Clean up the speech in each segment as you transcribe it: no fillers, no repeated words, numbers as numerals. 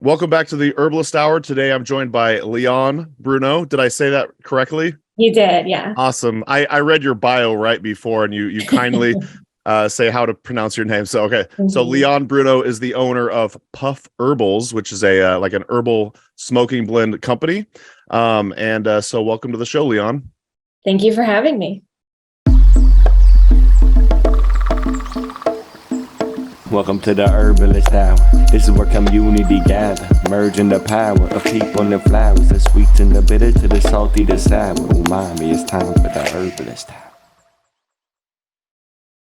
Welcome back to the Herbalist Hour. Today I'm joined by Lian Bruno. Did I say that correctly? You did, yeah. Awesome. I read your bio right before, and you kindly say how to pronounce your name. So okay. So Mhm. Lian Bruno is the owner of Puff Herbals, which is a like an herbal smoking blend company. So welcome to the show, Lian. Thank you for having me. Welcome to the Herbalist Hour. This is where community gather, merging the power of people and the flowers, the sweet and the bitter to the salty, the sour. Umami, it's time for the Herbalist Hour.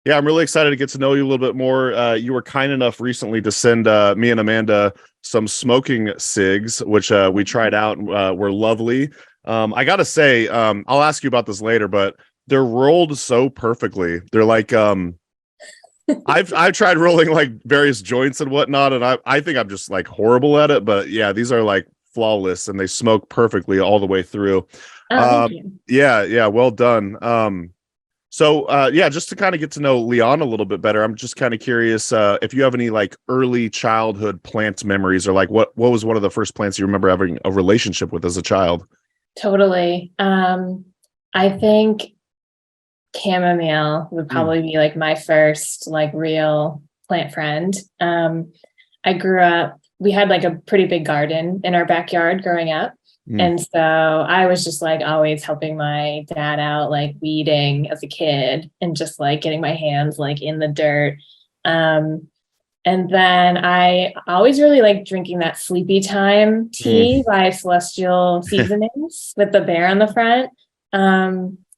Yeah, I'm really excited to get to know you a little bit more. You were kind enough recently to send me and Amanda some smoking cigs, which we tried out and were lovely. I gotta say, I'll ask you about this later, but they're rolled so perfectly. They're like I've tried rolling like various joints and whatnot, and I think I'm just like horrible at it. But yeah, these are like flawless, and they smoke perfectly all the way through. Thank you. Yeah, well done. Just to kind of get to know Lian a little bit better, I'm just kind of curious if you have any like early childhood plant memories, or like what was one of the first plants you remember having a relationship with as a child? Totally. I think chamomile would probably be like my first like real plant friend. I grew up, we had like a pretty big garden in our backyard growing up. And so I was just like always helping my dad out, like weeding as a kid and just like getting my hands like in the dirt. And then I always really like drinking that Sleepy Time tea by Celestial Seasonings with the bear on the front.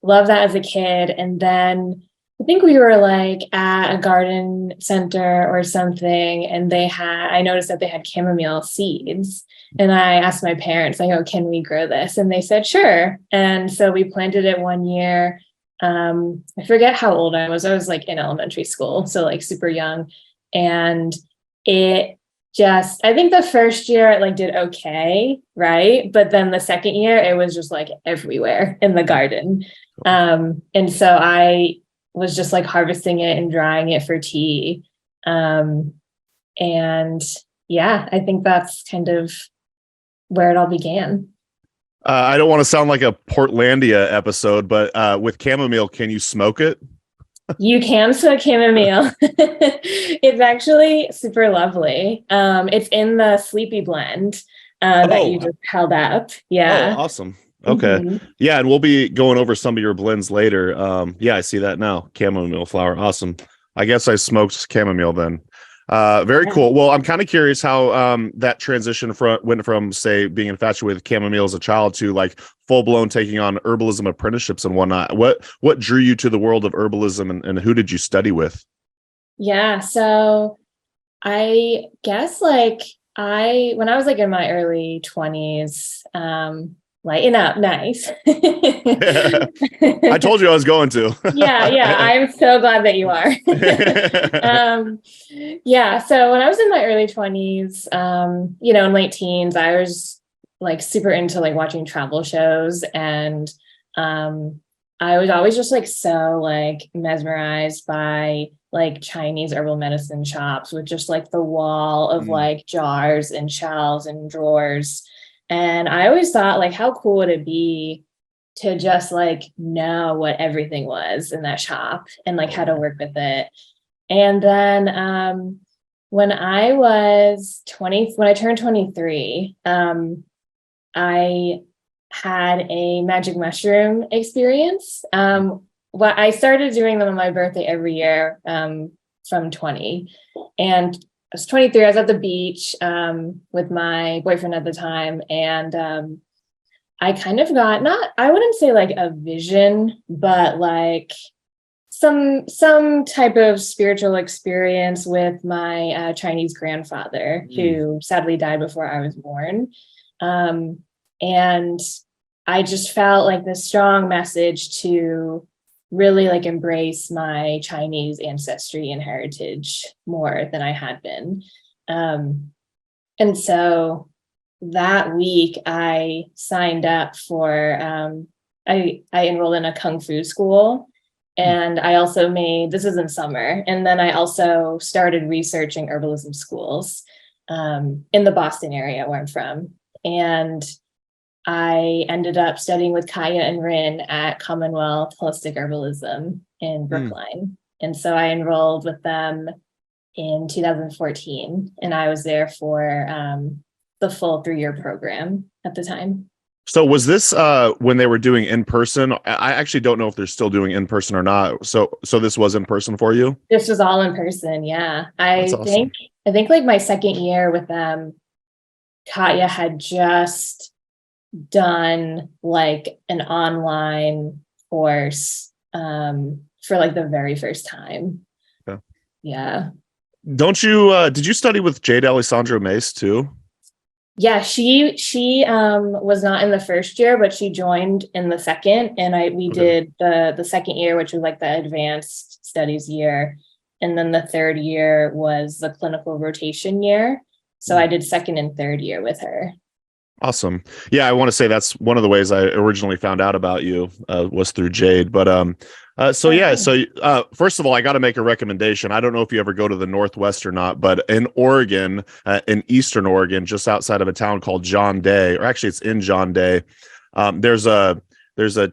Love that as a kid. And then I think we were like at a garden center or something, and I noticed that they had chamomile seeds. And I asked my parents, like, oh, can we grow this? And they said, sure. And so we planted it one year. I forget how old I was. I was like in elementary school, so like super young. And I think the first year it like did okay, right? But then the second year it was just like everywhere in the garden. And so I was just like harvesting it and drying it for tea. And yeah, I think that's kind of where it all began. I don't want to sound like a Portlandia episode, but with chamomile, can you smoke it? You can smoke chamomile. It's actually super lovely. It's in the Sleepy blend that you just held up. Yeah. Oh, awesome. Okay. Yeah, and we'll be going over some of your blends later. Yeah, I see that now. Chamomile flower. Awesome. I guess I smoked chamomile then. Very cool. Well, I'm kind of curious how that transition went from, say, being infatuated with chamomile as a child to like full-blown taking on herbalism apprenticeships and whatnot. What drew you to the world of herbalism, and who did you study with? Yeah, so I guess like when I was like in my early 20s, lighten up, nice. I told you I was going to. Yeah, I'm so glad that you are. Yeah, so when I was in my early 20s, in late teens, I was like super into like watching travel shows, and I was always just like so like mesmerized by like Chinese herbal medicine shops with just like the wall of like jars and shelves and drawers. And I always thought like, how cool would it be to just like know what everything was in that shop and like how to work with it. And then when I turned 23, I had a magic mushroom experience. I started doing them on my birthday every year from 20. And I was 23, I was at the beach with my boyfriend at the time. And I kind of got, I wouldn't say like a vision, but like some type of spiritual experience with my Chinese grandfather who sadly died before I was born. And I just felt like this strong message to really like embrace my Chinese ancestry and heritage more than I had been. And so that week I signed up for, I enrolled in a Kung Fu school, and I also this was in summer. And then I also started researching herbalism schools. in the Boston area where I'm from. And I ended up studying with Kaya and Rin at Commonwealth Holistic Herbalism in Brookline. And so I enrolled with them in 2014, and I was there for the full 3-year program at the time. So was this when they were doing in person? I actually don't know if they're still doing in person or not. So this was in person for you? This was all in person. Yeah. I think like my second year with them, Katya had just done like an online course for like the very first time. Okay. Yeah. Don't you did you study with Jade Alessandro Mace too? Yeah, she was not in the first year, but she joined in the second, and we did the second year, which was like the advanced studies year, and then the third year was the clinical rotation year. So I did second and third year with her. Awesome. Yeah, I want to say that's one of the ways I originally found out about you was through Jade. But so first of all, I got to make a recommendation. I don't know if you ever go to the Northwest or not, but in Oregon, in Eastern Oregon, just outside of a town called John Day, or actually it's in John Day, there's a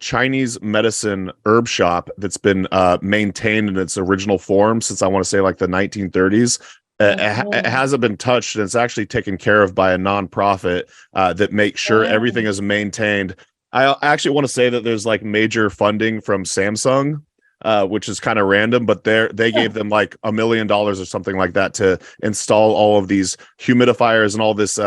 Chinese medicine herb shop that's been maintained in its original form since I want to say like the 1930s. It hasn't been touched, and it's actually taken care of by a nonprofit that makes sure everything is maintained. I actually want to say that there's like major funding from Samsung, which is kind of random, but they gave them like $1 million or something like that to install all of these humidifiers and all this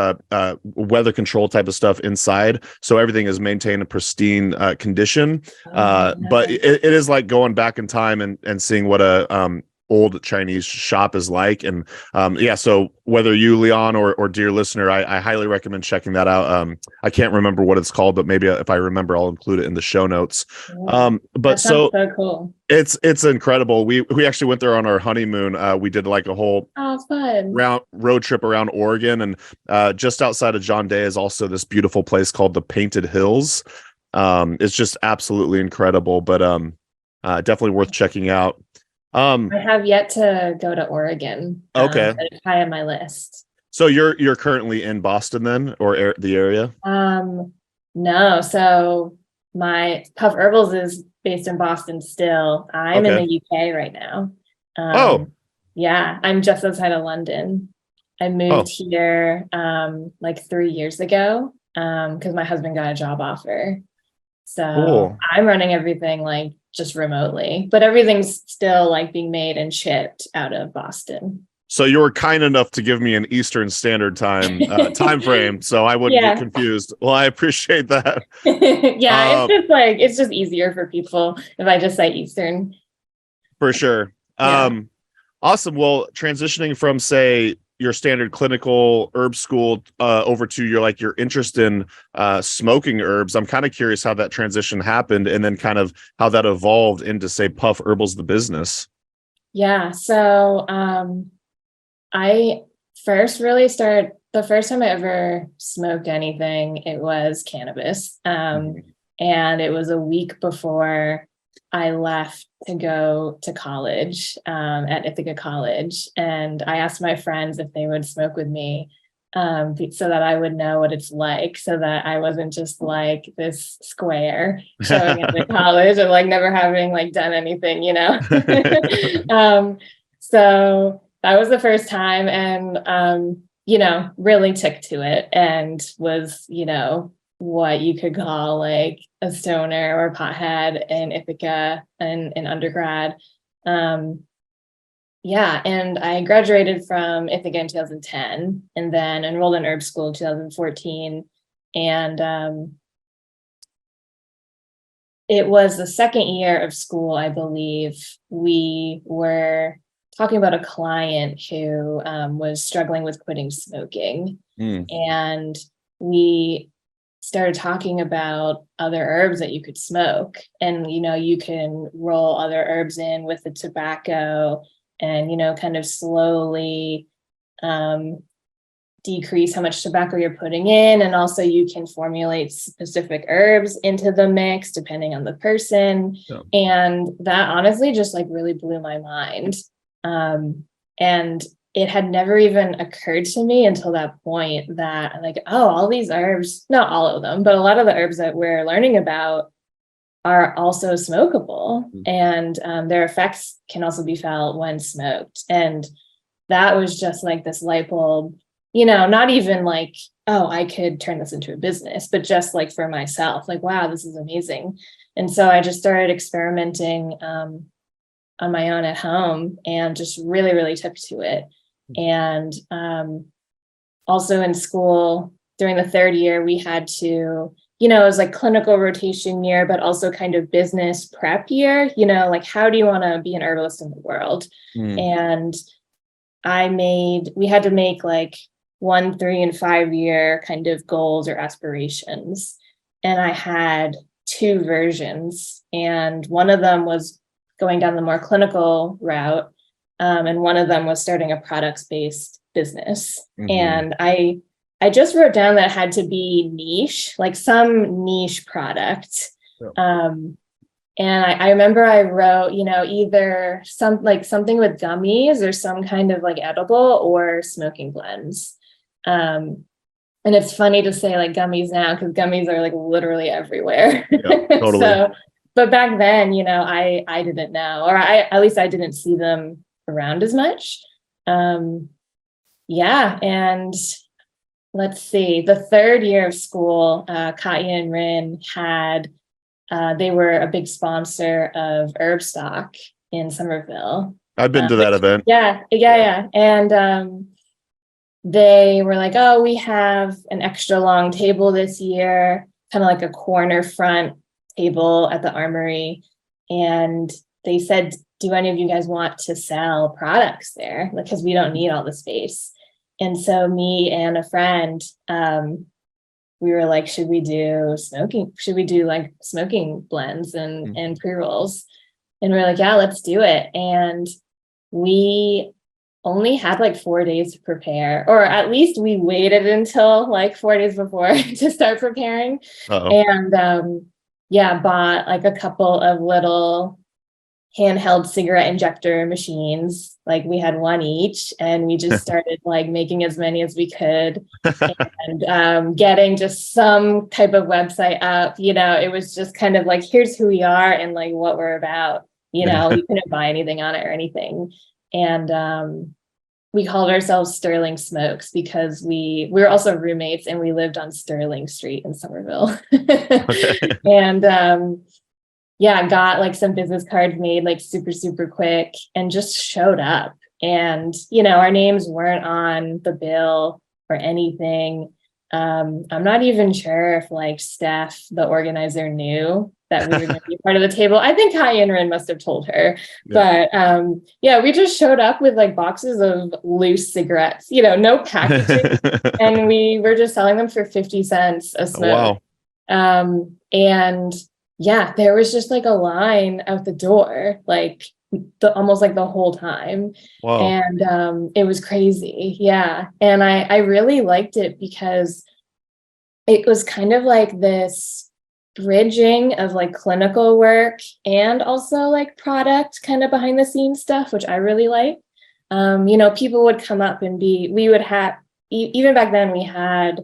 weather control type of stuff inside, so everything is maintained in pristine condition. But it is like going back in time and seeing what a old Chinese shop is like. And so whether you, Lian, or dear listener, I highly recommend checking that out. I can't remember what it's called, but maybe if I remember, I'll include it in the show notes. But so cool. It's incredible. We actually went there on our honeymoon. We did like a whole fun road trip around Oregon, and just outside of John Day is also this beautiful place called the Painted Hills. It's just absolutely incredible, but definitely worth checking out. I have yet to go to Oregon. Okay. But it's high on my list. So you're currently in Boston then, or the area? No. So my Puff Herbals is based in Boston still. I'm in the UK right now. Yeah, I'm just outside of London. I moved here like 3 years ago because my husband got a job offer. So I'm running everything like just remotely, but everything's still like being made and shipped out of Boston. So you were kind enough to give me an Eastern Standard Time time frame, so I wouldn't get confused. Well, I appreciate that. It's just easier for people if I just say Eastern. For sure. Awesome. Well, transitioning from say your standard clinical herb school over to your interest in smoking herbs, I'm kind of curious how that transition happened, and then kind of how that evolved into say Puff Herbals, the business. Yeah. So I first really started, the first time I ever smoked anything, it was cannabis. And it was a week before I left to go to college at Ithaca College. And I asked my friends if they would smoke with me so that I would know what it's like, so that I wasn't just like this square showing up at college and like never having like done anything, So that was the first time, and, really took to it and was, what you could call like a stoner or pothead in Ithaca and in undergrad. And I graduated from Ithaca in 2010 and then enrolled in herb school in 2014. And it was the second year of school, I believe. We were talking about a client who was struggling with quitting smoking. And we started talking about other herbs that you could smoke. And, you can roll other herbs in with the tobacco and, kind of slowly decrease how much tobacco you're putting in. And also you can formulate specific herbs into the mix depending on the person. Yeah. And that honestly just like really blew my mind. And it had never even occurred to me until that point that like, oh, all these herbs, not all of them, but a lot of the herbs that we're learning about are also smokable, and their effects can also be felt when smoked. And that was just like this light bulb, not even like, oh, I could turn this into a business, but just like for myself, like, wow, this is amazing. And so I just started experimenting on my own at home and just really, really took to it. And also in school during the third year, we had to, it was like clinical rotation year, but also kind of business prep year, like how do you want to be an herbalist in the world? And we had to make like 1, 3, and 5 year kind of goals or aspirations. And I had 2 versions, and one of them was going down the more clinical route. And one of them was starting a products-based business. And I just wrote down that it had to be niche, like some niche product. And I remember I wrote, either something with gummies or some kind of like edible or smoking blends. And it's funny to say like gummies now because gummies are like literally everywhere. Yeah, totally. But back then, I didn't know, or at least I didn't see them around as much. And let's see, the third year of school, Katya and Rin they were a big sponsor of Herb Stock in Somerville. I've been to that event. Yeah. And they were like, oh, we have an extra long table this year, kind of like a corner front table at the Armory. And they said, do any of you guys want to sell products there? Because we don't need all the space. And so me and a friend, we were like, should we do like smoking blends and pre-rolls? And we're like, yeah, let's do it. And we only had like 4 days to prepare, or at least we waited until like 4 days before to start preparing. And bought like a couple of little handheld cigarette injector machines. Like we had one each, and we just started like making as many as we could and getting just some type of website up. It was just kind of like, here's who we are and like what we're about. We couldn't buy anything on it or anything. And we called ourselves Sterling Smokes because we were also roommates and we lived on Sterling Street in Somerville. And got like some business cards made like super, super quick and just showed up. And, our names weren't on the bill or anything. I'm not even sure if like Steph, the organizer, knew that we were going to be part of the table. I think Kai and Rin must have told her. But we just showed up with like boxes of loose cigarettes, no packaging. And we were just selling them for 50 cents a smoke. Wow. And there was just like a line out the door, like almost like the whole time. Wow. And it was crazy. Yeah. And I really liked it because it was kind of like this bridging of like clinical work and also like product kind of behind the scenes stuff, which I really like. People would come up and we would have, even back then we had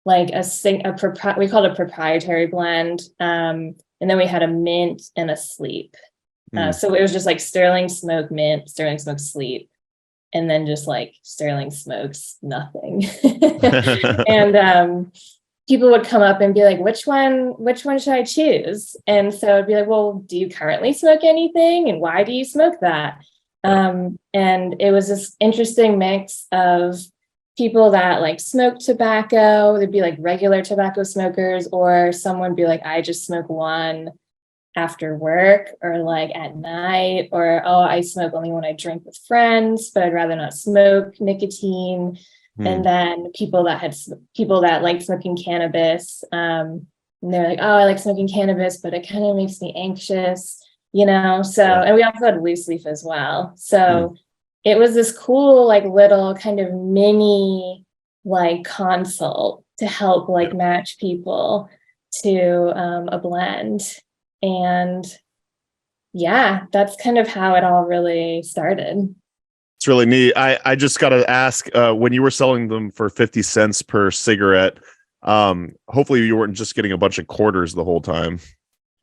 like we called it a proprietary blend. And then we had a mint and a sleep. So it was just like Sterling Smoke Mint, Sterling Smoke Sleep, and then just like Sterling Smokes nothing. And people would come up and be like, which one should I choose? And so it'd be like, well, do you currently smoke anything? And why do you smoke that? And it was this interesting mix of people that like smoke tobacco. There'd be like regular tobacco smokers, or someone would be like, I just smoke one after work or like at night, or, oh, I smoke only when I drink with friends, but I'd rather not smoke nicotine. And then people that like smoking cannabis, and they're like, oh, I like smoking cannabis, but it kind of makes me anxious, so, and we also had loose leaf as well. So it was this cool, like little kind of mini, like consult to help like match people to a blend. And that's kind of how it all really started. It's really neat. I just got to ask, when you were selling them for 50 cents per cigarette, hopefully you weren't just getting a bunch of quarters the whole time.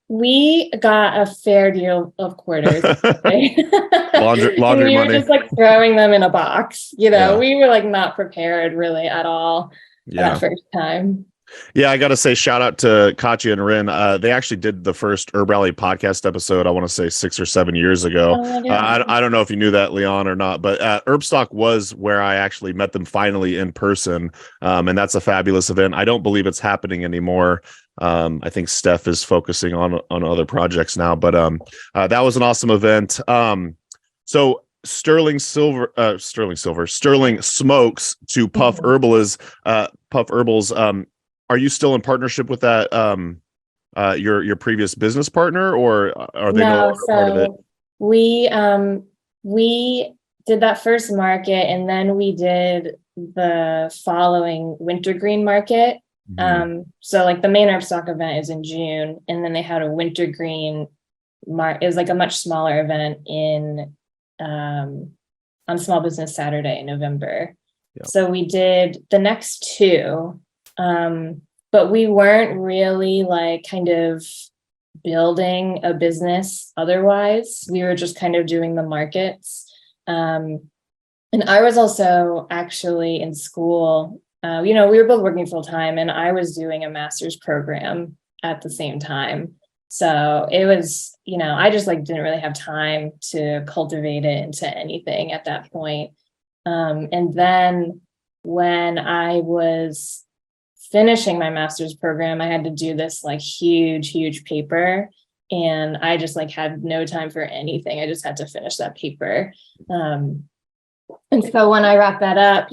We got a fair deal of quarters. laundry we were money. just like throwing them in a box. Yeah. We were like not prepared really at all that first time. Yeah, I got to say shout out to Katya and Rin. They actually did the first HerbRally podcast episode, I want to say 6 or 7 years ago. I don't know if you knew that, Lian, or not, but Herbstock was where I actually met them finally in person. And that's a fabulous event. I don't believe it's happening anymore. I think Steph is focusing on other projects now, but that was an awesome event. So Sterling Smokes to Puff Herbals. Are you still in partnership with that your previous business partner, or are they no longer part of it? We did that first market, and then we did the following wintergreen market. So like the main Herbstock event is in June, and then they had a wintergreen it was like a much smaller event on Small Business Saturday in November. Yep. So we did the next two. But we weren't really like kind of building a business otherwise. We were just kind of doing the markets. And I was also actually in school. We were both working full time, and I was doing a master's program at the same time. So it was, I just like didn't really have time to cultivate it into anything at that point. And then when I was finishing my master's program, I had to do this like huge paper, and I just like had no time for anything. I just had to finish that paper. And so when I wrapped that up,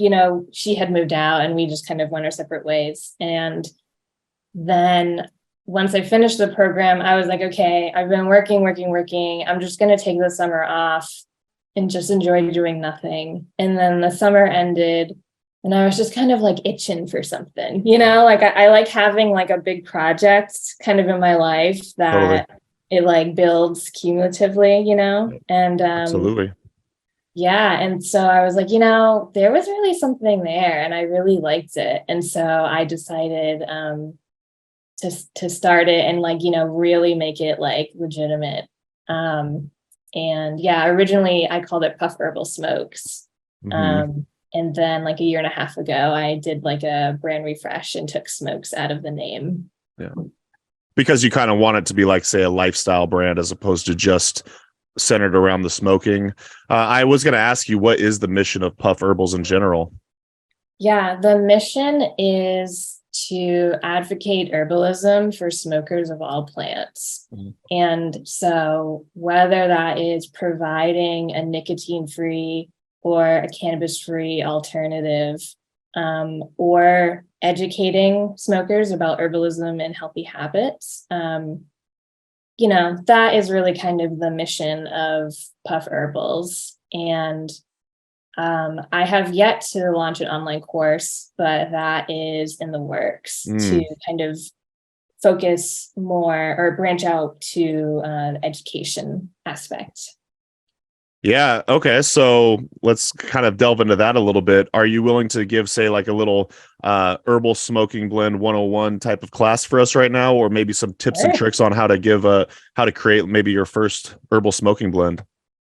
she had moved out and we just kind of went our separate ways. And then once I finished the program, I was like, okay, I've been working. I'm just going to take the summer off and just enjoy doing nothing. And then the summer ended, and I was just kind of like itching for something, like I like having like a big project kind of in my life that it like builds cumulatively, and absolutely. Yeah. And so I was like, there was really something there, and I really liked it. And so I decided to start it and like, really make it like legitimate. And yeah, originally I called it Puff Herbal Smokes. And then like a year and a half ago, I did like a brand refresh and took smokes out of the name. Yeah. Because you kind of want it to be like, say, a lifestyle brand as opposed to just centered around the smoking. I was going to ask you, what is the mission of Puff Herbals in general? Yeah, the mission is to advocate herbalism for smokers of all plants. And so whether that is providing a nicotine-free or a cannabis-free alternative, or educating smokers about herbalism and healthy habits, that is really kind of the mission of Puff Herbals. And I have yet to launch an online course, but that is in the works to kind of focus more or branch out to the education aspect. Yeah. Okay. So let's kind of delve into that a little bit. Are you willing to give, say, like a little herbal smoking blend 101 type of class for us right now, or maybe some tips and tricks on how to create maybe your first herbal smoking blend?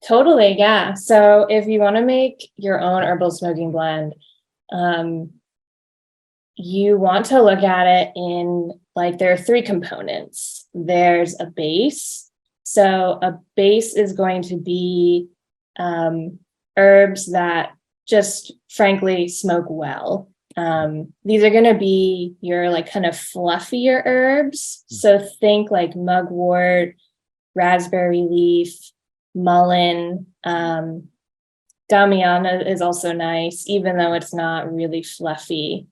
Totally. Yeah. So if you want to make your own herbal smoking blend, you want to look at it in like, there are three components. There's a base. So a base is going to be herbs that just frankly smoke well. These are going to be your like kind of fluffier herbs. So think like mugwort, raspberry leaf, mullein, damiana is also nice, even though it's not really fluffy.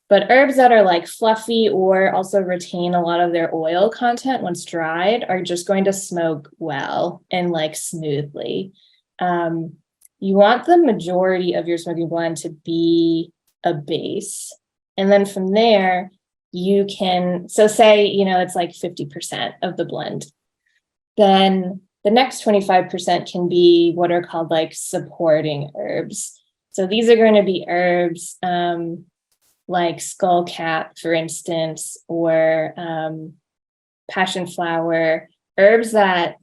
But herbs that are like fluffy or also retain a lot of their oil content once dried are just going to smoke well and like smoothly. You want the majority of your smoking blend to be a base. And then from there, you can, so say, it's like 50% of the blend. Then the next 25% can be what are called like supporting herbs. So these are going to be herbs like skullcap, for instance, or passion flower, herbs that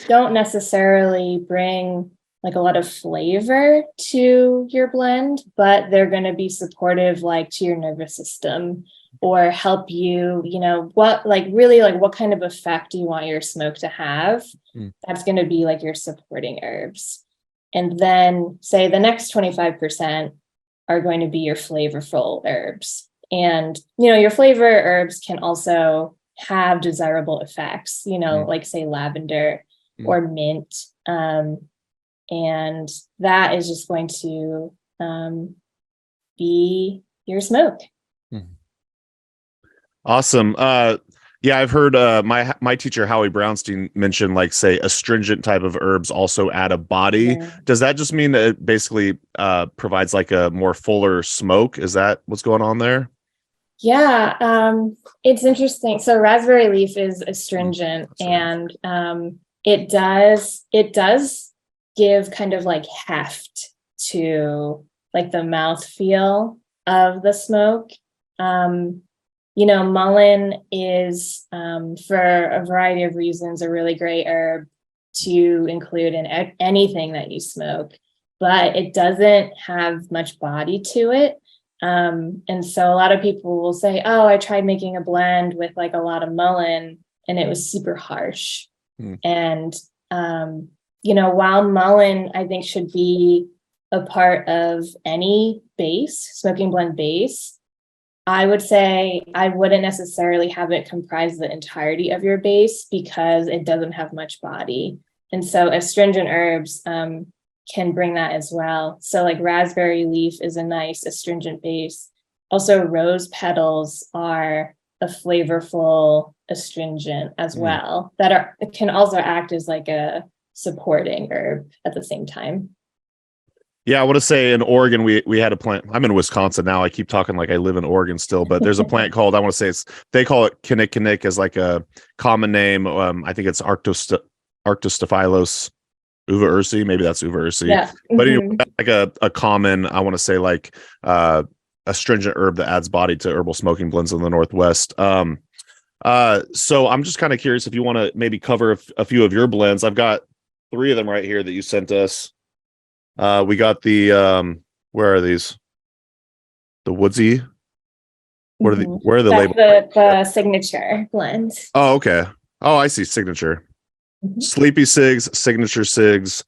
don't necessarily bring like a lot of flavor to your blend, but they're going to be supportive like to your nervous system or help you, what kind of effect do you want your smoke to have? That's going to be like your supporting herbs. And then say the next 25% are going to be your flavorful herbs. And, your flavor herbs can also have desirable effects, like say lavender or mint. And that is just going to be your smoke. Awesome. Yeah, I've heard my teacher Howie Brownstein mention like say astringent type of herbs also add a body. Yeah. Does that just mean that it basically provides like a more fuller smoke? Is that what's going on there? Yeah, it's interesting. So raspberry leaf is astringent, and it does give kind of like heft to like the mouthfeel of the smoke. Mullein is, for a variety of reasons, a really great herb to include in anything that you smoke, but it doesn't have much body to it. And so a lot of people will say, oh, I tried making a blend with like a lot of mullein and it was super harsh. And, while mullein, I think, should be a part of any smoking blend base, I would say I wouldn't necessarily have it comprise the entirety of your base because it doesn't have much body. And so astringent herbs can bring that as well. So like raspberry leaf is a nice astringent base. Also, rose petals are a flavorful astringent as well can also act as like a supporting herb at the same time. Yeah, I want to say in Oregon, we had a plant. I'm in Wisconsin now. I keep talking like I live in Oregon still, but there's a plant called, I want to say they call it kinnikinnick as like a common name. I think it's Arctostaphylos uva ursi. Maybe that's uva ursi. Yeah. But anyway, like a common, I want to say like astringent herb that adds body to herbal smoking blends in the Northwest. So I'm just kind of curious if you want to maybe cover a few of your blends. I've got 3 of them right here that you sent us. We got the where are these? The woodsy. Where are the labels? The signature blend. Oh, okay. Oh, I see. Signature. Sleepy cigs, signature cigs,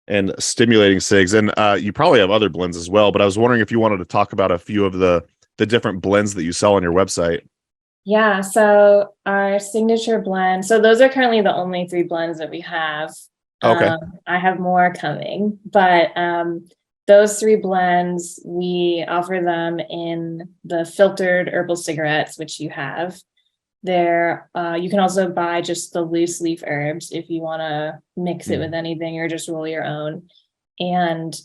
and stimulating cigs. And you probably have other blends as well, but I was wondering if you wanted to talk about a few of the different blends that you sell on your website. Yeah, so our signature blend, so those are currently the only 3 blends that we have. Okay. I have more coming, but those 3 blends, we offer them in the filtered herbal cigarettes, which you have. There, you can also buy just the loose leaf herbs if you want to mix it with anything or just roll your own. And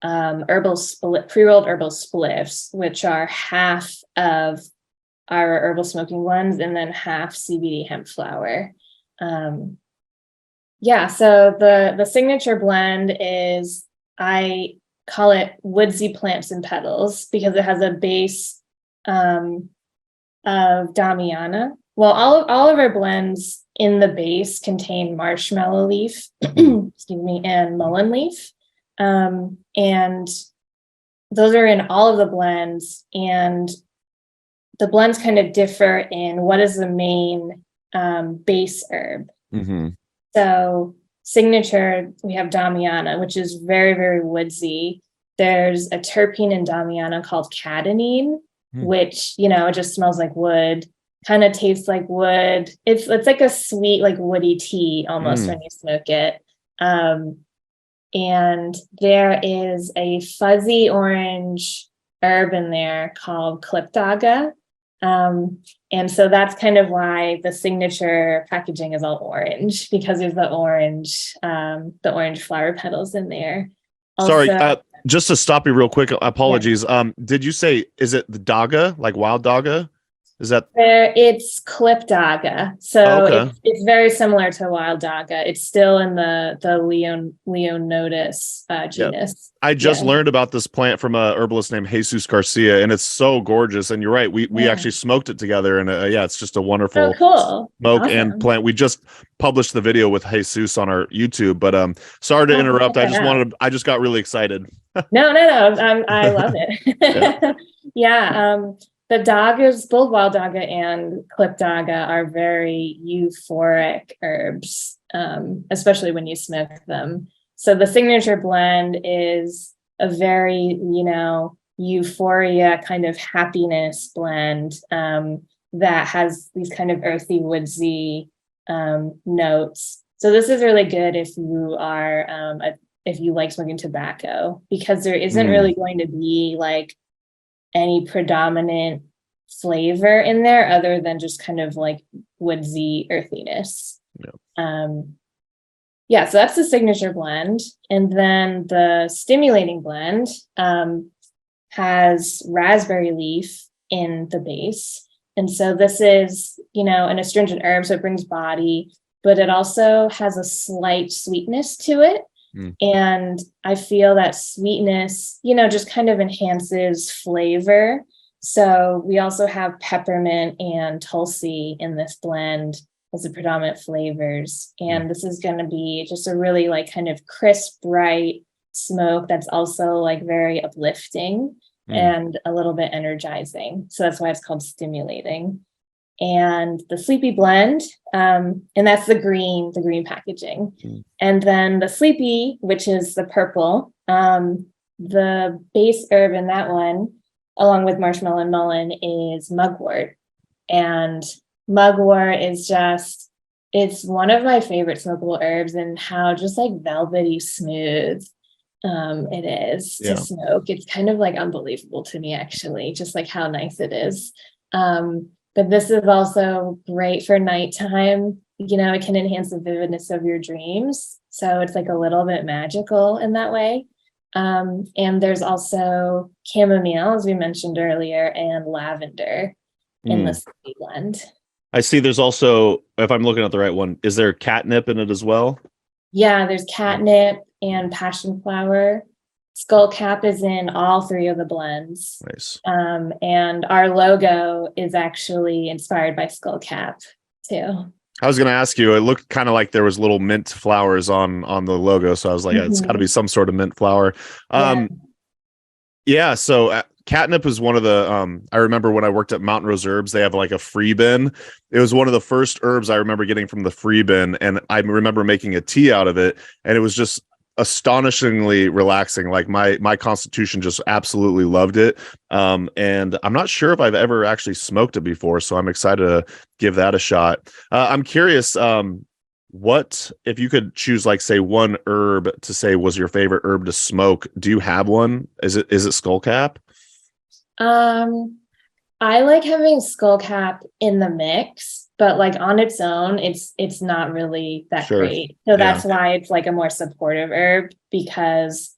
pre-rolled herbal spliffs, which are half of our herbal smoking blends and then half CBD hemp flower. Yeah, so the signature blend is, I call it woodsy plants and petals because it has a base of Damiana. Well, all of our blends in the base contain marshmallow leaf, and mullein leaf. And those are in all of the blends. And the blends kind of differ in what is the main base herb. So signature, we have Damiana, which is very, very woodsy. There's a terpene in Damiana called cadenine, which, it just smells like wood, kind of tastes like wood. It's like a sweet, like woody tea almost when you smoke it. And there is a fuzzy orange herb in there called Clipdaga. And so that's kind of why the signature packaging is all orange, because there's the orange flower petals in there. Also, sorry, just to stop you real quick, apologies. Yeah. Did you say, is it the daga, like wild daga? Is that It's clip daga, so okay? it's very similar to wild daga. It's still in the Leonotis genus. I just learned about this plant from a herbalist named Jesus Garcia, and it's so gorgeous. And you're right, we actually smoked it together, and it's just a wonderful smoke and plant. We just published the video with Jesus on our YouTube, but sorry to interrupt. I just got really excited. No, I love it. The dagas, both wild daga and clip daga, are very euphoric herbs, especially when you smoke them. So the signature blend is a very, euphoria kind of happiness blend that has these kind of earthy, woodsy notes. So this is really good if you are, if you like smoking tobacco, because there isn't really going to be like any predominant flavor in there other than just kind of like woodsy earthiness. So that's the signature blend. And then the stimulating blend has raspberry leaf in the base. And so this is, an astringent herb, so it brings body, but it also has a slight sweetness to it. And I feel that sweetness, just kind of enhances flavor. So we also have peppermint and tulsi in this blend as the predominant flavors. And this is going to be just a really like kind of crisp, bright smoke that's also like very uplifting and a little bit energizing. So that's why it's called stimulating. And the sleepy blend, and that's the green packaging. And then the sleepy, which is the purple, the base herb in that one, along with marshmallow and mullein, is mugwort. And mugwort is it's one of my favorite smokable herbs, and how just like velvety smooth it is to smoke. It's kind of like unbelievable to me, actually, just like how nice it is. But this is also great for nighttime. It can enhance the vividness of your dreams. So it's like a little bit magical in that way. And there's also chamomile, as we mentioned earlier, and lavender in the sleepy blend. I see there's also, if I'm looking at the right one, is there catnip in it as well? Yeah, there's catnip and passion flower. Skullcap is in all three of the blends. Nice. And our logo is actually inspired by skullcap too. I was going to ask you, it looked kind of like there was little mint flowers on the logo. So I was like, it's got to be some sort of mint flower. So catnip is one of the, I remember when I worked at Mountain Rose Herbs, they have like a free bin. It was one of the first herbs I remember getting from the free bin. And I remember making a tea out of it. And it was just astonishingly relaxing. Like my constitution just absolutely loved it. And I'm not sure if I've ever actually smoked it before, so I'm excited to give that a shot. I'm curious, what if you could choose, like, say, one herb to say was your favorite herb to smoke? Do you have one? Is it skullcap? I like having skullcap in the mix, but like on its own, it's not really that great. So that's why it's like a more supportive herb, because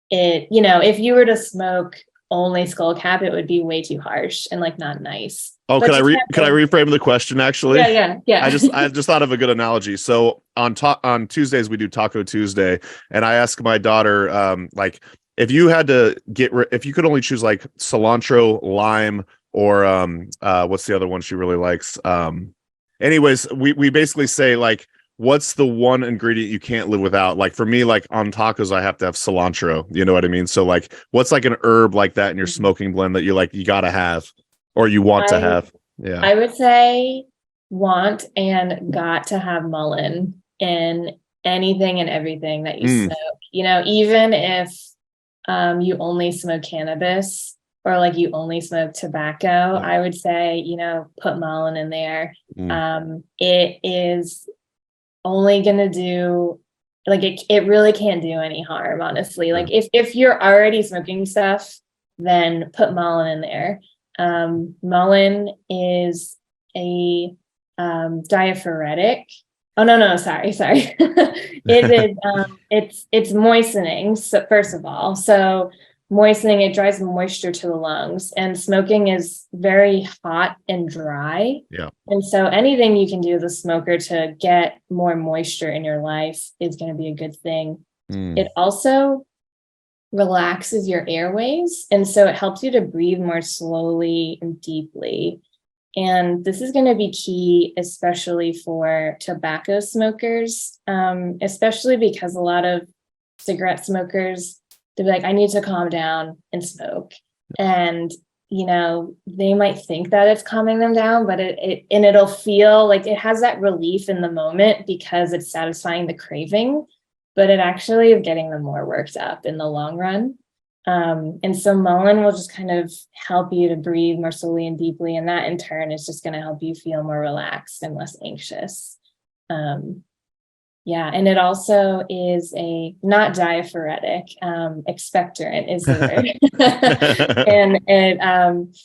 it, if you were to smoke only skullcap, it would be way too harsh and like not nice. Oh, can I reframe the question actually? Yeah. I just thought of a good analogy. So on Tuesdays we do Taco Tuesday, and I ask my daughter, like, if you had to if you could only choose like cilantro, lime, or what's the other one she really likes? Anyways, we basically say, like, what's the one ingredient you can't live without? Like for me, like on tacos, I have to have cilantro. You know what I mean? So like, what's like an herb like that in your smoking blend that you gotta have, or you want to have? Yeah, I would say want and got to have mullein in anything and everything that you smoke. Even if you only smoke cannabis, or like you only smoke tobacco, I would say, put mullein in there. It is only going to do, like, it really can't do any harm, honestly. Like if you're already smoking stuff, then put mullein in there. Mullein is a diaphoretic. Oh, no, sorry. It is, it's moistening. So first of all, so moistening, it drives moisture to the lungs, and smoking is very hot and dry. Yeah. And so anything you can do as a smoker to get more moisture in your life is going to be a good thing. It also relaxes your airways, and so it helps you to breathe more slowly and deeply. And this is going to be key, especially for tobacco smokers, especially because a lot of cigarette smokers, they'll be like, I need to calm down and smoke. And, you know, they might think that it's calming them down, but it'll feel like it has that relief in the moment because it's satisfying the craving, but it actually is getting them more worked up in the long run. And so mullein will just kind of help you to breathe more slowly and deeply. And that in turn is just going to help you feel more relaxed and less anxious. Yeah. And it also is a not diaphoretic, expectorant is the word. And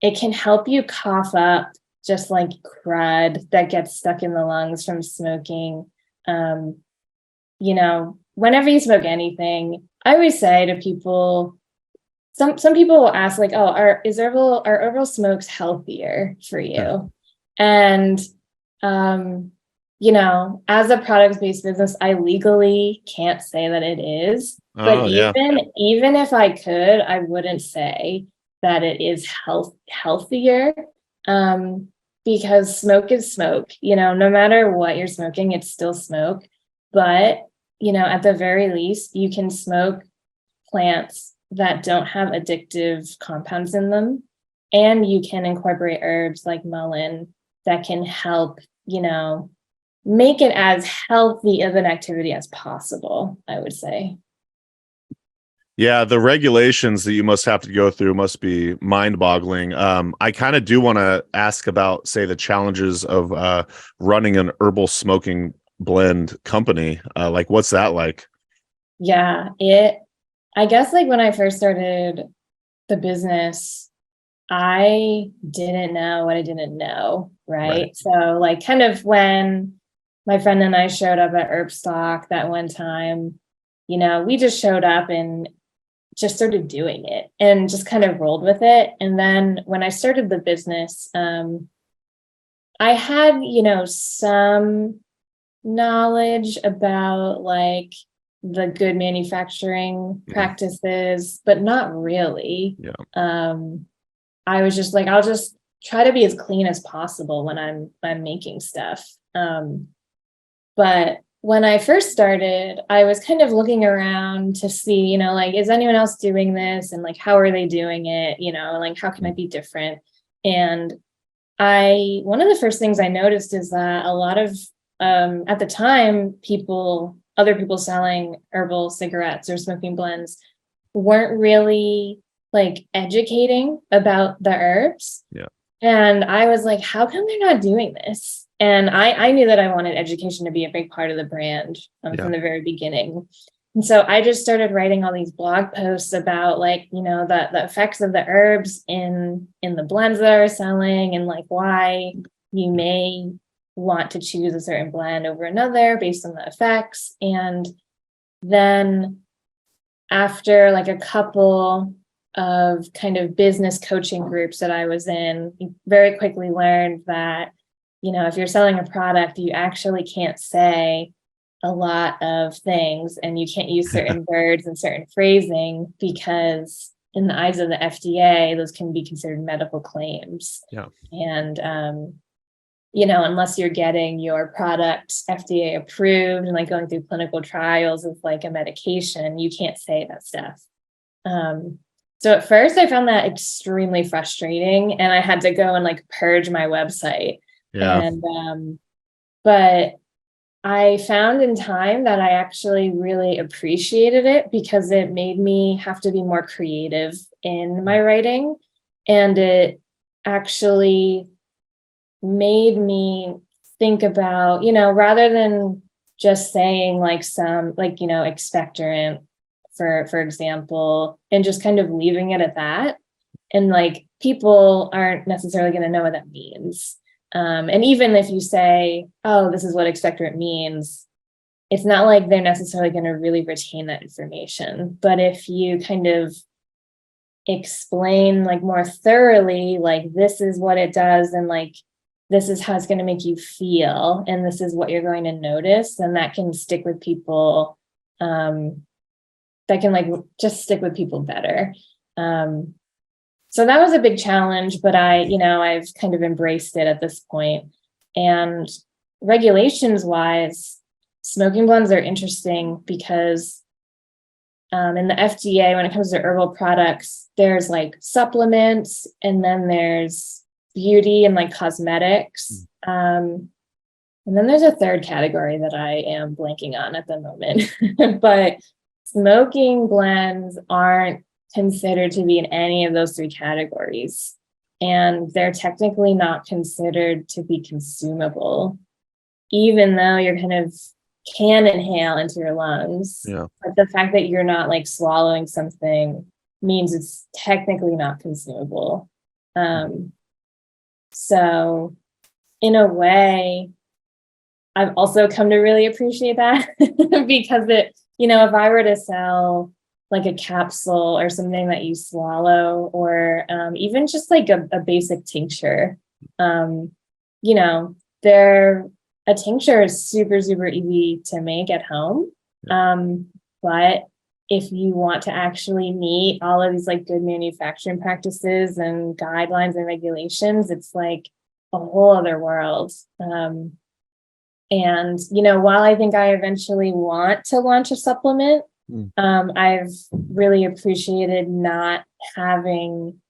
it can help you cough up just like crud that gets stuck in the lungs from smoking. You know, whenever you smoke anything, I always say to people, some people will ask like, oh, are herbal smokes healthier for you? And, you know, as a product-based business, I legally can't say that it is, but even if I could, I wouldn't say that it is healthier, because smoke is smoke, you know, no matter what you're smoking, it's still smoke. But, you know, at the very least, you can smoke plants that don't have addictive compounds in them. And you can incorporate herbs like mullein that can help, you know, make it as healthy of an activity as possible, I would say. Yeah, the regulations that you must have to go through must be mind-boggling. I kind of do want to ask about, say, the challenges of running an herbal smoking blend company. Like, what's that like? Yeah, I guess like when I first started the business, I didn't know what I didn't know, right? So like kind of when my friend and I showed up at Herbstock that one time, you know, we just showed up and just started doing it and just kind of rolled with it. And then when I started the business, I had, you know, some knowledge about like the good manufacturing practices, but not really. I was just like, I'll just try to be as clean as possible when I'm making stuff. But when I first started, I was kind of looking around to see, you know, like, is anyone else doing this? And like, how are they doing it? You know, like, how can I be different? And one of the first things I noticed is that a lot of, at the time, other people selling herbal cigarettes or smoking blends weren't really like educating about the herbs. Yeah. And I was like, how come they're not doing this? And I knew that I wanted education to be a big part of the brand from the very beginning. And so I just started writing all these blog posts about like, you know, the effects of the herbs in the blends that I was selling and like why you may want to choose a certain blend over another based on the effects. And then after like a couple of kind of business coaching groups that I was in, very quickly learned that, you know, if you're selling a product, you actually can't say a lot of things and you can't use certain words and certain phrasing because in the eyes of the FDA, those can be considered medical claims. Yeah. And, you know, unless you're getting your product FDA approved and like going through clinical trials of like a medication, you can't say that stuff. So at first I found that extremely frustrating and I had to go and like purge my website. Yeah. And, but I found in time that I actually really appreciated it because it made me have to be more creative in my writing. And it actually made me think about, you know, rather than just saying like some, like, you know, expectorant, for example, and just kind of leaving it at that. And like, people aren't necessarily going to know what that means. And even if you say, oh, this is what expectorant means, it's not like they're necessarily going to really retain that information. But if you kind of explain like more thoroughly, like this is what it does, and like this is how it's going to make you feel, and this is what you're going to notice, then that can stick with people. That can like just stick with people better. So that was a big challenge, but I've kind of embraced it at this point. And regulations wise, smoking blends are interesting because in the FDA, when it comes to herbal products, there's like supplements, and then there's beauty and like cosmetics. And then there's a third category that I am blanking on at the moment. But smoking blends aren't considered to be in any of those three categories. And they're technically not considered to be consumable, even though you're kind of can inhale into your lungs. Yeah. But the fact that you're not like swallowing something means it's technically not consumable. So in a way, I've also come to really appreciate that because if I were to sell like a capsule or something that you swallow, or even just like a basic tincture, a tincture is super, super easy to make at home. But if you want to actually meet all of these like good manufacturing practices and guidelines and regulations, it's like a whole other world. And, while I think I eventually want to launch a supplement, I've really appreciated not having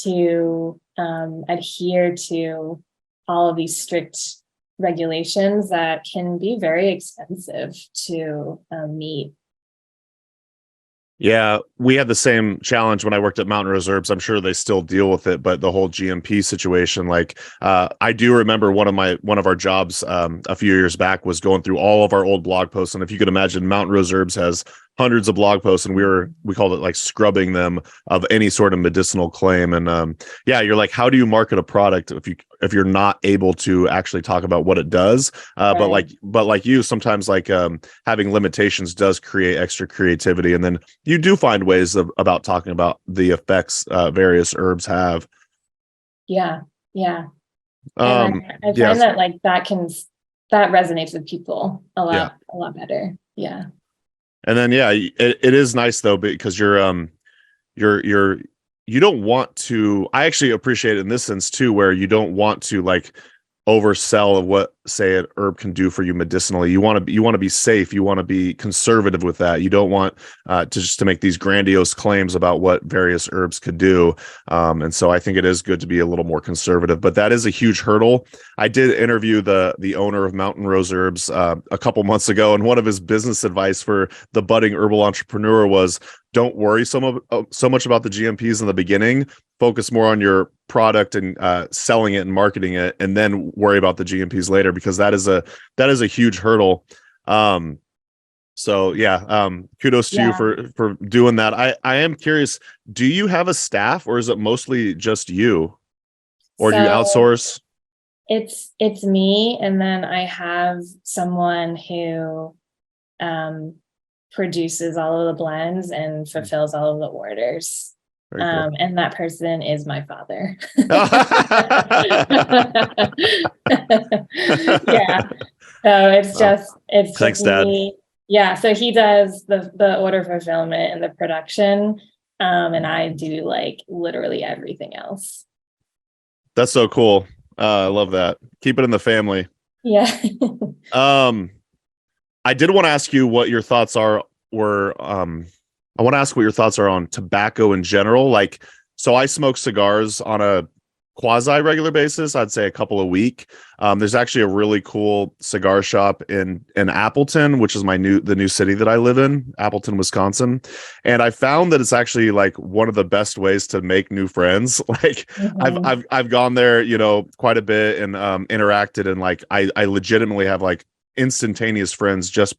to adhere to all of these strict regulations that can be very expensive to meet. Yeah, we had the same challenge when I worked at Mountain Rose Herbs. I'm sure they still deal with it, but the whole GMP situation, like I do remember one of our jobs a few years back was going through all of our old blog posts. And if you could imagine, Mountain Rose Herbs has hundreds of blog posts, and we called it like scrubbing them of any sort of medicinal claim. And you're like, how do you market a product if you're not able to actually talk about what it does? Right. But like you, sometimes like having limitations does create extra creativity, and then you do find ways about talking about the effects various herbs have. Yeah. I find that like that resonates with people a lot better. Yeah. And then, it is nice though, because you don't want to, I actually appreciate it in this sense too, where you don't want to like oversell of what, say, an herb can do for you medicinally. You want to be safe. You want to be conservative with that. You don't want to make these grandiose claims about what various herbs could do. And so I think it is good to be a little more conservative, but that is a huge hurdle. I did interview the owner of Mountain Rose Herbs a couple months ago, and one of his business advice for the budding herbal entrepreneur was, don't worry so much about the GMPs in the beginning. Focus more on your product and selling it and marketing it, and then worry about the GMPs later, because that is a huge hurdle. Kudos to you for doing that. I am curious, do you have a staff, or is it mostly just you, or do you outsource? It's me, and then I have someone who produces all of the blends and fulfills all of the orders. Cool. And that person is my father. Yeah. So it's just Thanks, me. Dad. Yeah. So he does the order fulfillment and the production. And I do like literally everything else. That's so cool. I love that. Keep it in the family. Yeah. I did want to ask you what your thoughts are I want to ask what your thoughts are on tobacco in general. Like, so I smoke cigars on a quasi regular basis. I'd say a couple a week. There's actually a really cool cigar shop in Appleton, which is the new city that I live in, Appleton, Wisconsin. And I found that it's actually like one of the best ways to make new friends. Like I've gone there, quite a bit and interacted, and like I legitimately have like instantaneous friends just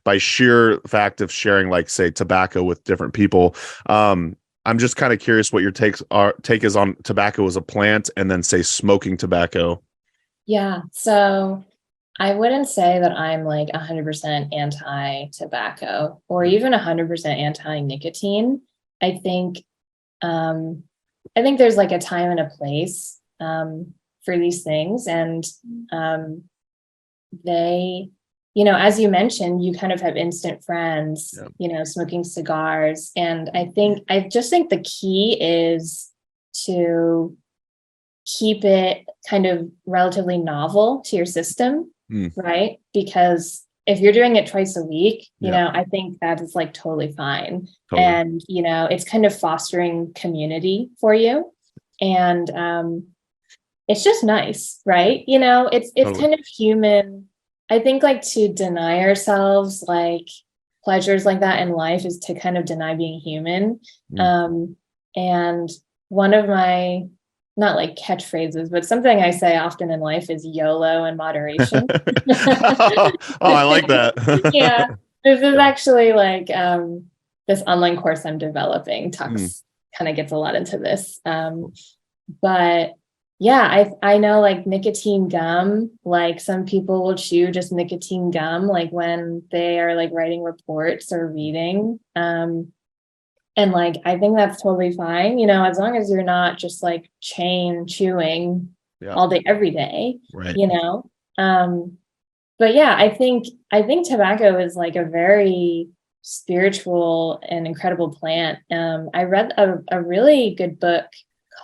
by sheer fact of sharing, like, say, tobacco with different people. I'm just kind of curious what your take is on tobacco as a plant, and then say smoking tobacco. Yeah. So I wouldn't say that I'm like 100% anti-tobacco or even 100% anti-nicotine. I think there's like a time and a place for these things, and they, as you mentioned, you kind of have instant friends, smoking cigars, and I just think the key is to keep it kind of relatively novel to your system. Right? Because if you're doing it twice a week, I think that is like totally fine. Totally. And, it's kind of fostering community for you. And it's just nice, right? It's totally. Kind of human. I think like to deny ourselves like pleasures like that in life is to kind of deny being human. And one of my, not like catchphrases, but something I say often in life is YOLO in moderation. Oh, I like that. Yeah. This is actually like this online course I'm developing talks kind of gets a lot into this. But yeah, I know like nicotine gum, like some people will chew just nicotine gum, like when they are like writing reports or reading. And like, I think that's totally fine, as long as you're not just like chain chewing all day, every day, right. But yeah, I think tobacco is like a very spiritual and incredible plant. I read a really good book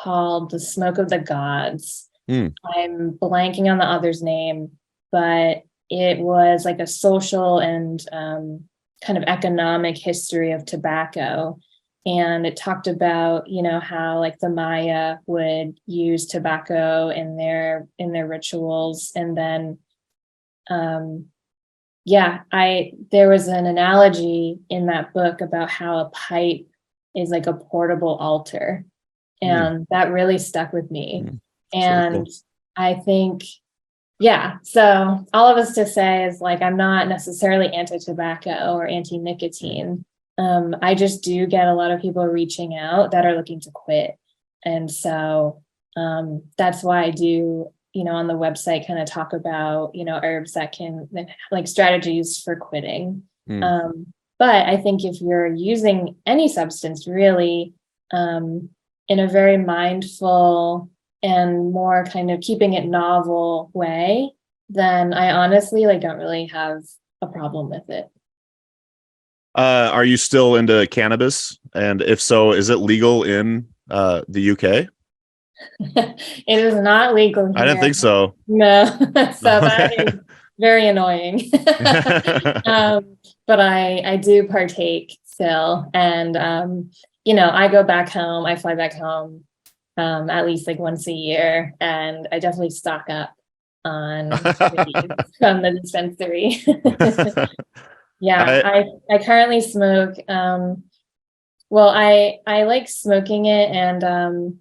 called The Smoke of the Gods. I'm blanking on the author's name, but it was like a social and kind of economic history of tobacco. And it talked about, how like the Maya would use tobacco in their rituals. And then, there was an analogy in that book about how a pipe is like a portable altar. And that really stuck with me. And cool. I think, so all of us to say is like, I'm not necessarily anti-tobacco or anti-nicotine. I just do get a lot of people reaching out that are looking to quit. And so that's why I do, on the website kind of talk about, herbs that can like strategies for quitting. But I think if you're using any substance really in a very mindful and more kind of keeping it novel way, then I honestly like don't really have a problem with it. Are you still into cannabis? And if so, is it legal in the UK? It is not legal here. I didn't think so. No. So that is very annoying. But I do partake still. And, I go back home. I fly back home at least like once a year. And I definitely stock up on from the dispensary. Yeah, I currently smoke. Well, I like smoking it, and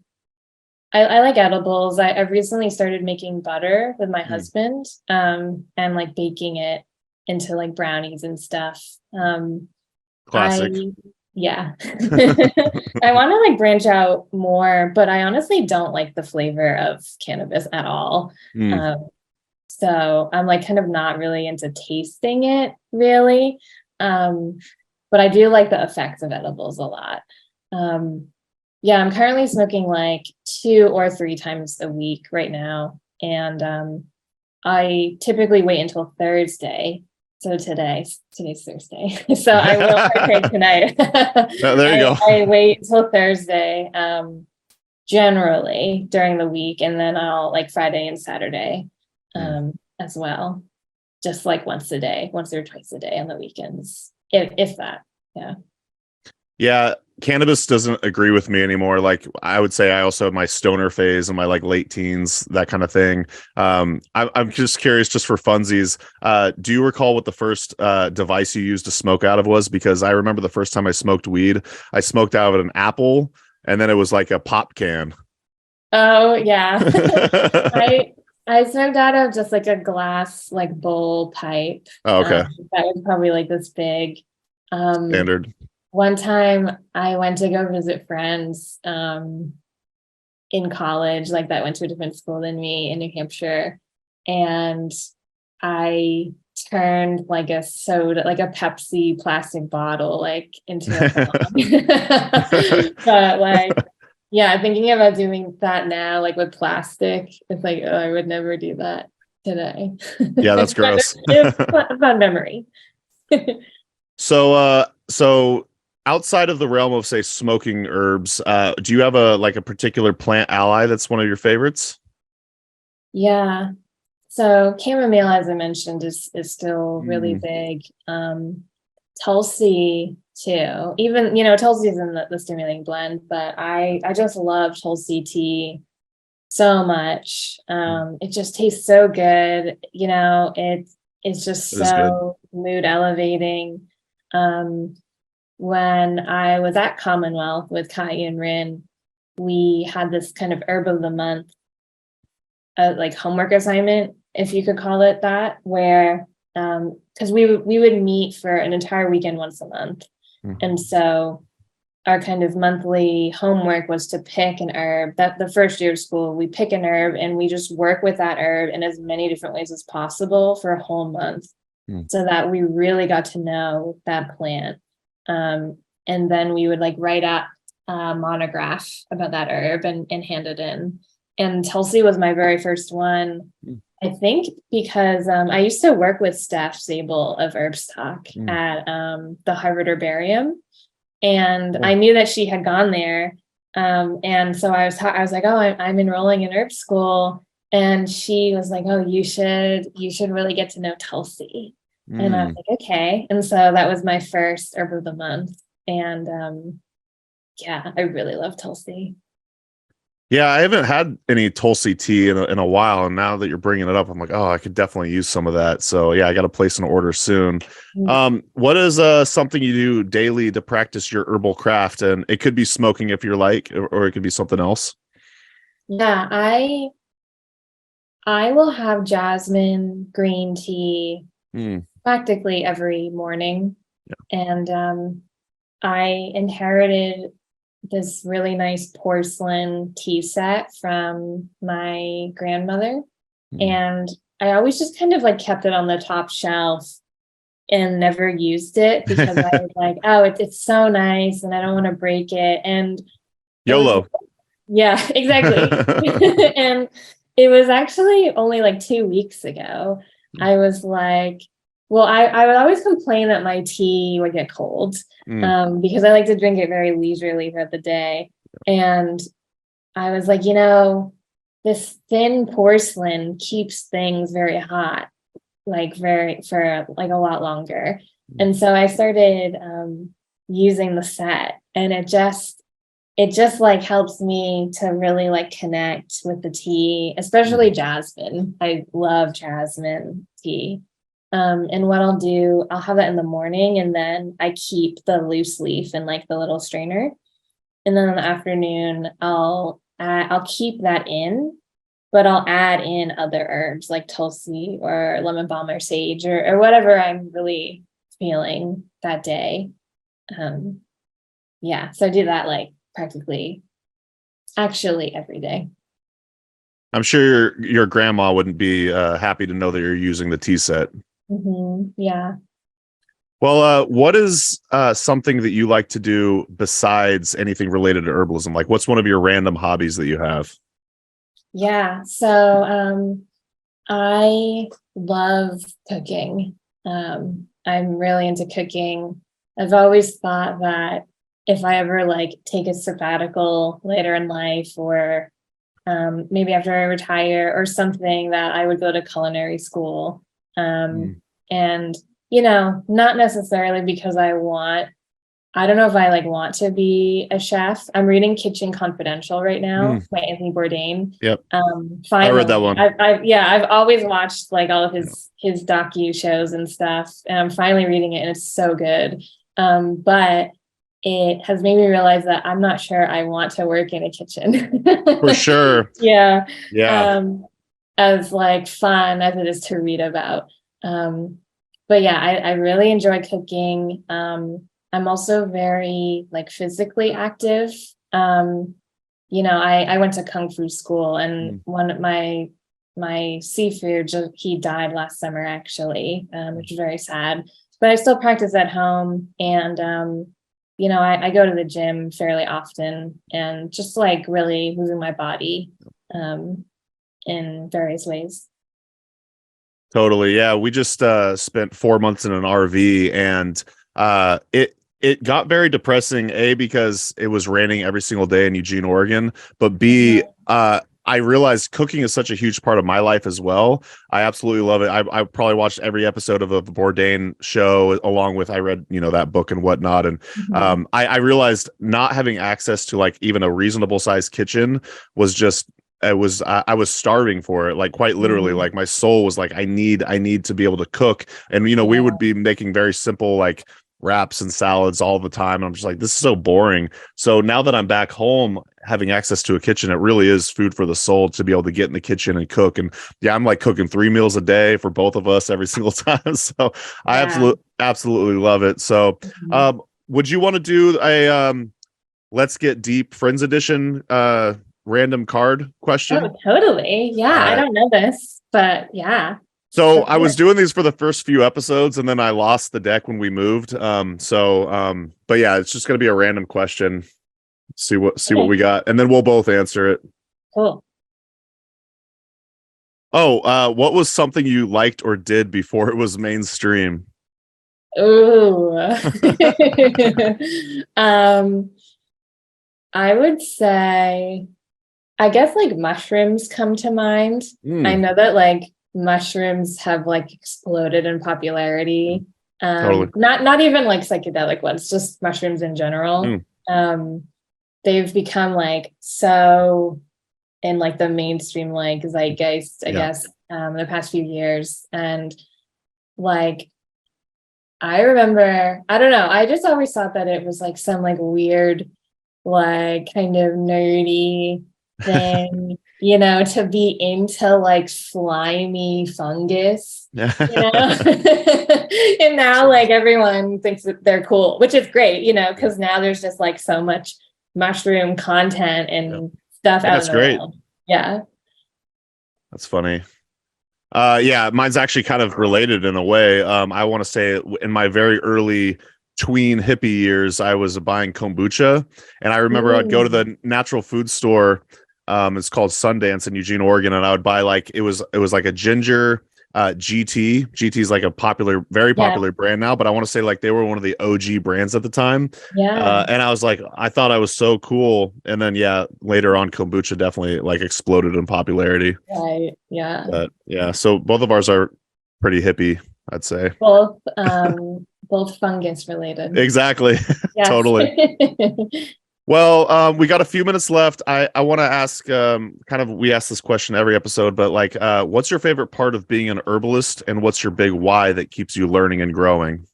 I like edibles. I've recently started making butter with my husband, and like baking it into like brownies and stuff. Classic. I want to like branch out more, but I honestly don't like the flavor of cannabis at all. So I'm like kind of not really into tasting it really. But I do like the effects of edibles a lot. I'm currently smoking like 2 or 3 times a week right now. And I typically wait until Thursday. So today's Thursday. So I will partake tonight. Oh, there you go. I wait until Thursday, generally during the week. And then I'll like Friday and Saturday. As well, just like once or twice a day on the weekends, if that. Cannabis doesn't agree with me anymore. Like I would say I also have my stoner phase in my like late teens, that kind of thing. I'm just curious, just for funsies, do you recall what the first device you used to smoke out of was? Because I remember the first time I smoked weed, I smoked out of an apple, and then it was like a pop can. Oh yeah. I smoked out of just like a glass, like bowl pipe. Oh, okay. That was probably like this big. Standard. One time I went to go visit friends in college, like that went to a different school than me in New Hampshire. And like turned like a soda, like a Pepsi plastic bottle, like into a bomb. But like, yeah, thinking about doing that now, like with plastic, it's like, oh, I would never do that today. Yeah, that's gross. It's a fun memory. So outside of the realm of, say, smoking herbs, do you have a particular plant ally that's one of your favorites? Yeah. So chamomile, as I mentioned, is still really big. Tulsi too. Even, Tulsi is in the stimulating blend, but I just love Tulsi tea so much. It just tastes so good. It's just so mood elevating. When I was at Commonwealth with Kai and Rin, we had this kind of herb of the month, like homework assignment, if you could call it that, where because we would meet for an entire weekend once a month. And so our kind of monthly homework was to pick an herb. That the first year of school, we pick an herb and we just work with that herb in as many different ways as possible for a whole month, so that we really got to know that plant. And then we would like write up a monograph about that herb and hand it in. And Tulsi was my very first one, I think, because I used to work with Steph Zabel of Herbstock at the Harvard Herbarium. And I knew that she had gone there. And so I was like, oh, I'm enrolling in herb school. And she was like, oh, you should really get to know Tulsi. And I was like, okay. And so that was my first herb of the month. And yeah, I really love Tulsi. Yeah, I haven't had any Tulsi tea in a while, and now that you're bringing it up, I'm like, oh, I could definitely use some of that. So yeah, I got to place an order soon. What is something you do daily to practice your herbal craft? And it could be smoking if you're like, or it could be something else. Yeah, I will have jasmine green tea practically every morning. Yeah. And I inherited this really nice porcelain tea set from my grandmother. And I always just kind of like kept it on the top shelf and never used it because I was like, oh, it's so nice and I don't want to break it. And YOLO. Yeah, exactly. And it was actually only like 2 weeks ago. I was like, well, I would always complain that my tea would get cold because I like to drink it very leisurely throughout the day. And I was like, this thin porcelain keeps things very hot, for a lot longer. And so I started using the set, and it just like helps me to really like connect with the tea, especially jasmine. I love jasmine tea. And what I'll do, I'll have that in the morning, and then I keep the loose leaf in like the little strainer. And then in the afternoon, I'll keep that in, but I'll add in other herbs like Tulsi or lemon balm or sage or whatever I'm really feeling that day. Yeah, so I do that like practically actually every day. I'm sure your grandma wouldn't be happy to know that you're using the tea set. Yeah. Well, what is something that you like to do besides anything related to herbalism? Like, what's one of your random hobbies that you have? Yeah. So I love cooking. I'm really into cooking. I've always thought that if I ever like take a sabbatical later in life, or maybe after I retire or something, that I would go to culinary school. And, not necessarily because I don't know if I like want to be a chef. I'm reading Kitchen Confidential right now by Anthony Bourdain. Yep. Finally, I read that one. I've always watched like all of his docu shows and stuff, and I'm finally reading it, and it's so good. But it has made me realize that I'm not sure I want to work in a kitchen. For sure. Yeah. Yeah. As like fun as it is to read about. But yeah, I really enjoy cooking. I'm also very like physically active. I went to Kung Fu school, and one of my my seafood, he died last summer actually, which is very sad, but I still practice at home. And I go to the gym fairly often and just like really moving my body in various ways. Totally. Yeah. We just spent 4 months in an RV, and it got very depressing, because it was raining every single day in Eugene, Oregon, but B, I realized cooking is such a huge part of my life as well. I absolutely love it. I probably watched every episode of the Bourdain show, along with, I read, that book and whatnot. And I realized not having access to like even a reasonable sized kitchen was just, I was starving for it, like quite literally. Like my soul was like, I need to be able to cook. And we would be making very simple like wraps and salads all the time, and I'm just like, this is so boring. So now that I'm back home having access to a kitchen, it really is food for the soul to be able to get in the kitchen and cook. And I'm like cooking 3 meals a day for both of us every single time. So I absolutely love it. So would you want to do a let's get deep friends edition random card question? Oh, totally. Yeah. I don't know this, but yeah. So I was doing these for the first few episodes, and then I lost the deck when we moved. But yeah, it's just going to be a random question. See what we got, and then we'll both answer it. Cool. Oh, what was something you liked or did before it was mainstream? Ooh. I would say, I guess like mushrooms come to mind. I know that like mushrooms have like exploded in popularity. Totally. Not even like psychedelic ones, just mushrooms in general. They've become like so in like the mainstream like zeitgeist, I guess, the past few years. And like I remember, I don't know, I just always thought that it was like some like weird, like kind of nerdy thing, to be into like slimy fungus, and now like everyone thinks that they're cool, which is great, because now there's just like so much mushroom content and stuff out in the world. Yeah. That's funny. Mine's actually kind of related in a way. I want to say in my very early tween hippie years, I was buying kombucha, and I remember I'd go to the natural food store. It's called Sundance in Eugene, Oregon, and I would buy like it was like a ginger GT. GT is like a very popular brand now, but I want to say like they were one of the OG brands at the time. And I was like, I thought I was so cool, and then later on kombucha definitely like exploded in popularity. Right. Yeah. But so both of ours are pretty hippie, I'd say. Both fungus related. Exactly. Totally. Well, we got a few minutes left. I want to ask, we ask this question every episode, but like, what's your favorite part of being an herbalist, and what's your big why that keeps you learning and growing?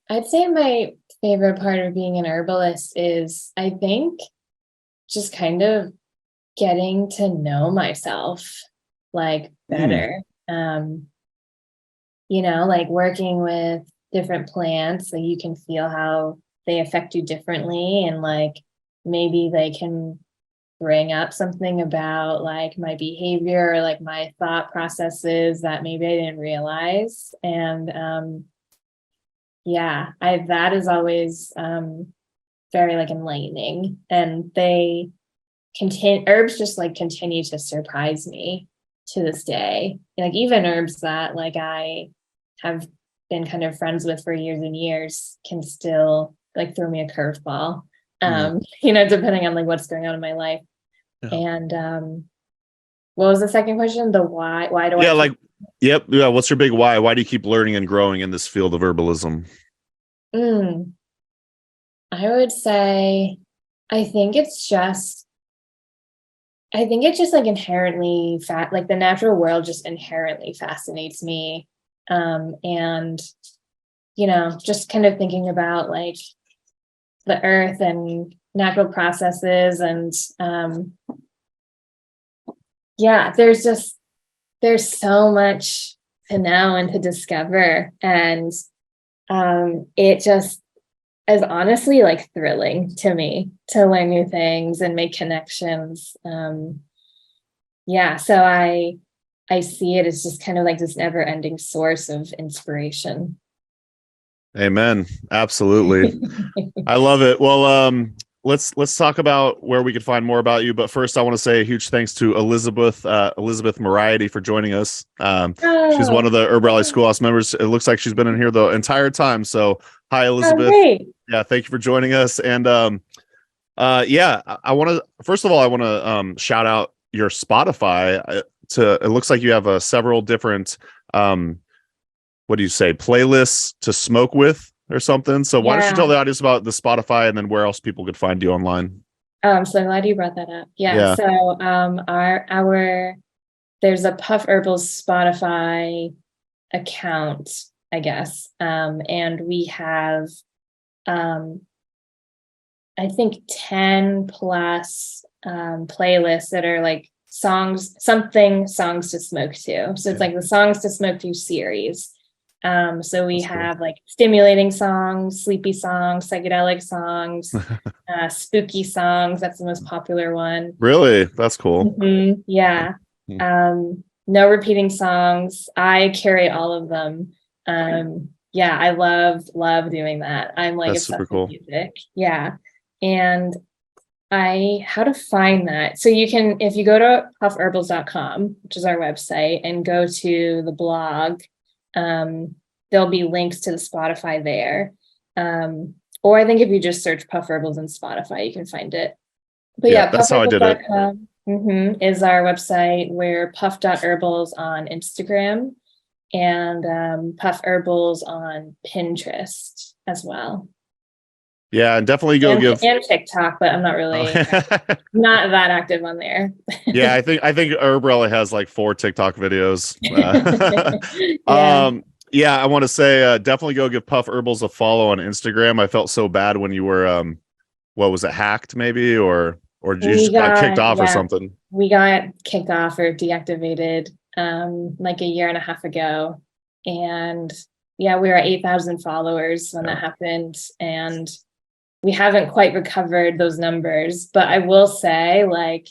I'd say my favorite part of being an herbalist is, I think, just kind of getting to know myself like better. Like working with different plants, so you can feel how they affect you differently, and like maybe they can bring up something about like my behavior or like my thought processes that maybe I didn't realize. And that is always very like enlightening, and herbs just like continue to surprise me to this day. Like even herbs that like I have been kind of friends with for years and years can still like throw me a curveball, depending on like what's going on in my life. And what was the second question? The why? Why do I? What's your big why? Why do you keep learning and growing in this field of herbalism? I would say, I think it's just like inherently like the natural world just inherently fascinates me. And just kind of thinking about like the earth and natural processes, and there's so much to know and to discover, and it just is honestly like thrilling to me to learn new things and make connections. yeah, so I see it as just kind of like this never ending source of inspiration. Amen. Absolutely. I love it. Well, let's talk about where we can find more about you. But first, I want to say a huge thanks to Elizabeth Moriarty for joining us. She's one of the HerbRally Schoolhouse members. It looks like she's been in here the entire time. So hi, Elizabeth. Yeah, thank you for joining us. And yeah, I want to first of all, I want to shout out your Spotify. It looks like you have several different what do you say, playlists to smoke with or something. So why don't you tell the audience about the Spotify and then where else people could find you online? I'm so glad you brought that up. Yeah. So our there's a Puff Herbals Spotify account, I guess. And we have I think 10 plus playlists that are like songs to smoke to. So it's like the songs to smoke to series. So we have like stimulating songs, sleepy songs, psychedelic songs, spooky songs. That's the most popular one. Really? That's cool. Mm-hmm. Yeah. No repeating songs. I carry all of them. Yeah, I love doing that. I'm like obsessed with music. Yeah. And how to find that. So you can, if you go to puffherbals.com, which is our website, and go to the blog, there'll be links to the Spotify there. Or I think if you just search Puff Herbals in Spotify, you can find it. But yeah, that's how I did it. Is our website. We're puff.herbals on Instagram and Puff Herbals on Pinterest as well. Yeah, and definitely and TikTok, but I'm not really not that active on there. Yeah, I think HerbRally has like 4 TikTok videos. Yeah, I want to say definitely go give Puff Herbals a follow on Instagram. I felt so bad when you were what was it, hacked maybe, or you just got kicked off or something? We got kicked off or deactivated like a year and a half ago. And yeah, we were at 8,000 followers when that happened. And we haven't quite recovered those numbers, but I will say, like,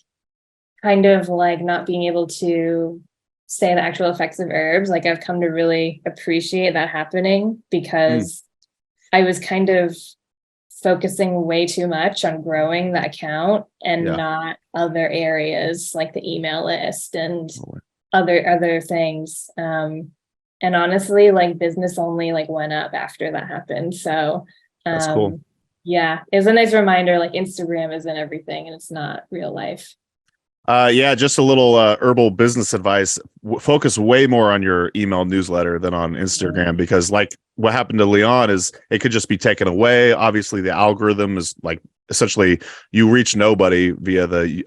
kind of like not being able to say the actual effects of herbs, like I've come to really appreciate that happening because I was kind of focusing way too much on growing the account and not other areas like the email list and other things. And honestly, like business only like went up after that happened. So that's cool. Yeah, it's a nice reminder, like Instagram isn't everything and it's not real life. Yeah, just a little herbal business advice. Focus way more on your email newsletter than on Instagram because like what happened to Lian is it could just be taken away. Obviously, the algorithm is like essentially you reach nobody via the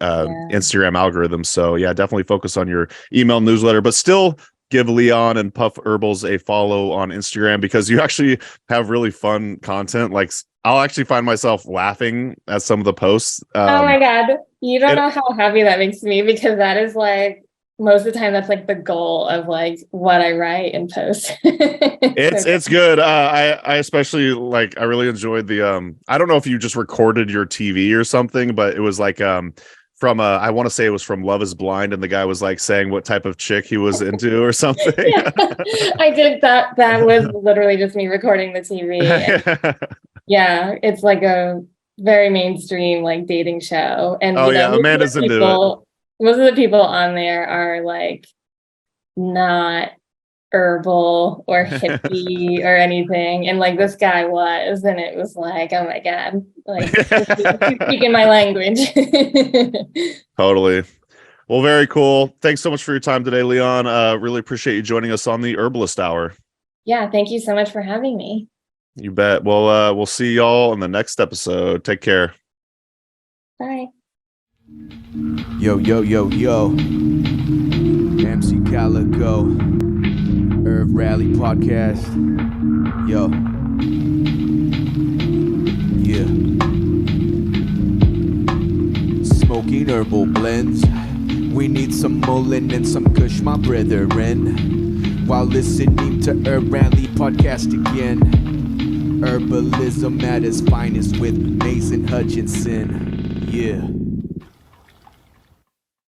Instagram algorithm. So yeah, definitely focus on your email newsletter, but still give Lian and Puff Herbals a follow on Instagram because you actually have really fun content. Like I'll actually find myself laughing at some of the posts. Oh my God. You don't know how happy that makes me because that is like, most of the time that's like the goal of like what I write and post. It's good. I especially like, I really enjoyed the, I don't know if you just recorded your TV or something, but it was like, from I want to say it was from Love is Blind and the guy was like saying what type of chick he was into or something. I did that. That was literally just me recording the TV. Yeah, it's like a very mainstream like dating show. And Amanda's into it. Most of the people on there are like not herbal or hippie or anything. And like this guy was, and it was like, oh my God, like speaking my language. Totally. Well, very cool. Thanks so much for your time today, Lian. Really appreciate you joining us on the Herbalist Hour. Yeah, thank you so much for having me. You bet. Well, we'll see y'all in the next episode. Take care. Bye. Yo, MC Calico, HerbRally Podcast. Yo. Yeah. Smoking herbal blends. We need some mullein and some kush, my brethren. While listening to HerbRally Podcast again. Herbalism at its finest with Mason Hutchinson. Yeah.